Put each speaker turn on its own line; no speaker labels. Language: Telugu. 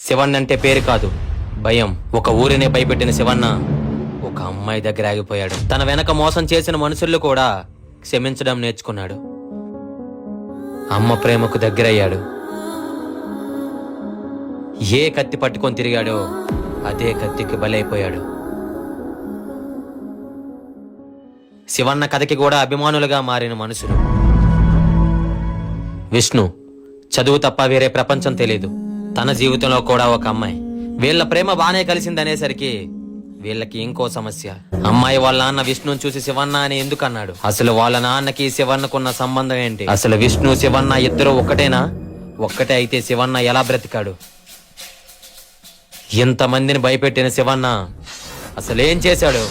శివన్న అంటే పేరు కాదు, భయం. ఒక ఊరినే భయపెట్టిన శివన్న ఒక అమ్మాయి దగ్గర ఆగిపోయాడు. తన వెనక మోసం చేసిన మనుషుల్లో కూడా క్షమించడం నేర్చుకున్నాడు. అమ్మ ప్రేమకు దగ్గరయ్యాడు. ఏ కత్తి పట్టుకొని తిరిగాడో అదే కత్తికి బలైపోయాడు. శివన్న కథకి కూడా అభిమానులుగా మారిన మనుషులు. విష్ణు చదువు తప్ప వేరే ప్రపంచం తెలీదు. తన జీవితంలో కూడా ఒక అమ్మాయి. వీళ్ళ ప్రేమ బానే కలిసిందనేసరికి వీళ్ళకి ఇంకో సమస్య. అమ్మాయి వాళ్ళ నాన్న విష్ణుని చూసి శివన్న అని ఎందుకు అన్నాడు? అసలు వాళ్ళ నాన్నకి శివన్నకున్న సంబంధం ఏంటి? అసలు విష్ణు శివన్న ఇద్దరు ఒక్కటేనా? ఒక్కటే అయితే శివన్న ఎలా బ్రతికాడు? ఇంతమందిని భయపెట్టిన శివన్న అసలేం చేశాడు?